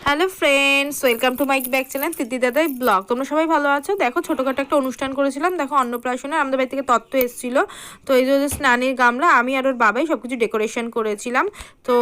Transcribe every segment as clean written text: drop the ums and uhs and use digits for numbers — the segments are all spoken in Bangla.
Hello friends, welcome to my back channel তিতি দাদাই ব্লগ। তোমরা সবাই ভালো আছো? দেখো ছোটোখাটো একটা অনুষ্ঠান করেছিলাম। দেখো অন্নপ্রাশনে আমাদের বাড়ি থেকে তত্ত্ব এসেছিলো। তো এই যে ওদের স্নানের গামলা আমি আর ওর বাবাই সব কিছু ডেকোরেশন করেছিলাম। তো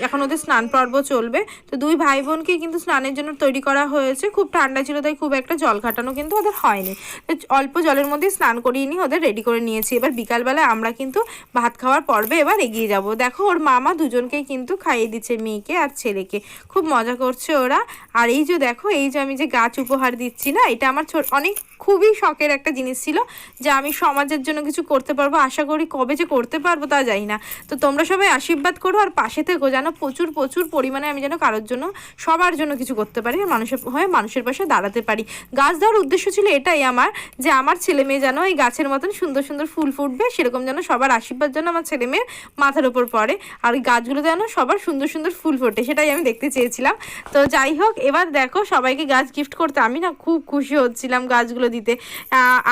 এখন ওদের স্নান পর্ব চলবে। তো দুই ভাই বোনকে কিন্তু স্নানের জন্য তৈরি করা হয়েছে। খুব ঠান্ডা ছিল তাই খুব একটা জল খাটানো কিন্তু ওদের হয়নি। তো অল্প জলের মধ্যে স্নান করিয়ে নিয়ে ওদের রেডি করে নিয়েছি। এবার বিকালবেলায় আমরা কিন্তু ভাত খাওয়ার পর্বে এবার এগিয়ে যাব। দেখো ওর মামা দুজনকেই কিন্তু খাইয়ে দিচ্ছে, মেয়েকে আর ছেলেকে। খুব মজা করছে ওরা। আর এই যে দেখো, এই যে আমি যে গাছ উপহার দিচ্ছি না, এটা আমার অনেক খুবই শখের একটা জিনিস ছিল যে আমি সমাজের জন্য কিছু করতে পারবো। আশা করি কবে যে করতে পারবো তা জানি না। তো তোমরা সবাই আশীর্বাদ করো আর পাশে থেকো, যেন প্রচুর প্রচুর পরিমাণে আমি যেন কারোর জন্য, সবার জন্য কিছু করতে পারি আর মানুষের হয়ে মানুষের পাশে দাঁড়াতে পারি। গাছ দেওয়ার উদ্দেশ্য ছিল এটাই আমার, যে আমার ছেলে মেয়ে যেন এই গাছের মতন সুন্দর সুন্দর ফুল ফুটবে, সেরকম যেন সবার আশীর্বাদ যেন আমার ছেলে মেয়ের মাথার উপর পড়ে আর ওই গাছগুলো যেন সবার সুন্দর সুন্দর ফুল ফোটে, সেটাই আমি দেখতে চেয়েছিলাম। তো যাই হোক, এবার দেখো সবাইকে গাছ গিফট করতে আমি না খুব খুশি হচ্ছিলাম গাছগুলো দিতে।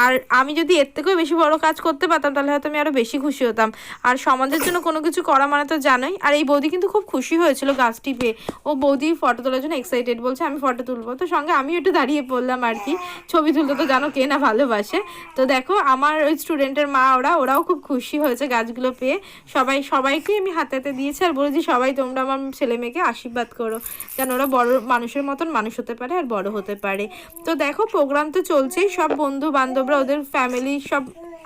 আর আমি যদি এর থেকেও বেশি বড় কাজ করতে পারতাম তাহলে হয়তো আমি আরও বেশি খুশি হতাম। আর সমাজের জন্য কোনো কিছু করা মানে তো জানোই। আর এই বৌদি কিন্তু খুব খুশি হয়েছিল গাছটি পেয়ে। ও বৌদি ফটো তোলার জন্য এক্সাইটেড, বলছে আমি ফটো তুলবো। তো সঙ্গে আমি একটু দাঁড়িয়ে পড়লাম আর কি, ছবি তুলতে তো জানো কে না ভালোবাসে। তো দেখো আমার ওই স্টুডেন্টের মা ওরাও খুব খুশি হয়েছে গাছগুলো পেয়ে। সবাইকে আমি হাতে হাতে দিয়েছি আর বলেছি সবাই তোমরা আমার ছেলে মেয়েকে আশীর্বাদ করো যেন ওরা বড় মানুষের মতন মানুষ হতে পারে আর বড় হতে পারে। তো দেখো প্রোগ্রাম তো চলছেই, সব বন্ধু বান্ধবরা, ওদের ফ্যামিলি, সব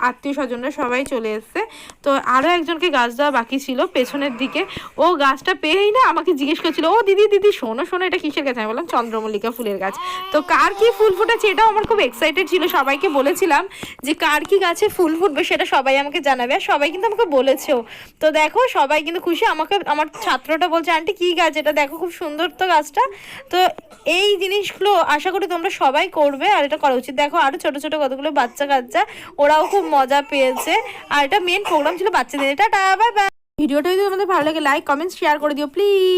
আত্মীয় স্বজনরা সবাই চলে এসছে। তো আরও একজনকে গাছ দেওয়া বাকি ছিল পেছনের দিকে। ও গাছটা পেয়েই না আমাকে জিজ্ঞেস করছিল, ও দিদি দিদি শোনো শোনো এটা কিসের গাছ? আমি বললাম চন্দ্রমল্লিকা ফুলের গাছ। তো কার কি ফুল ফুটেছে এটাও আমার খুব এক্সাইটেড ছিল। সবাইকে বলেছিলাম যে কার কি গাছে ফুল ফুটবে সেটা সবাই আমাকে জানাবে, আর সবাই কিন্তু আমাকে বলেছেও। তো দেখো সবাই কিন্তু খুশি। আমার ছাত্রটা বলছে আন্টি কি গাছ এটা, দেখো খুব সুন্দর তো গাছটা। তো এই জিনিসগুলো আশা করি তোমরা সবাই করবে আর এটা করা উচিত। দেখো আরও ছোটো ছোটো কতগুলো বাচ্চা কাচ্চা, ওরাও খুব মজা পেয়েছে। আর এটা মেন প্রোগ্রাম ছিল বাচ্চাদের। এটা বাই বাই। ভিডিওটা যদি তোমাদের ভালো লাগে লাইক কমেন্ট শেয়ার করে দিও প্লিজ।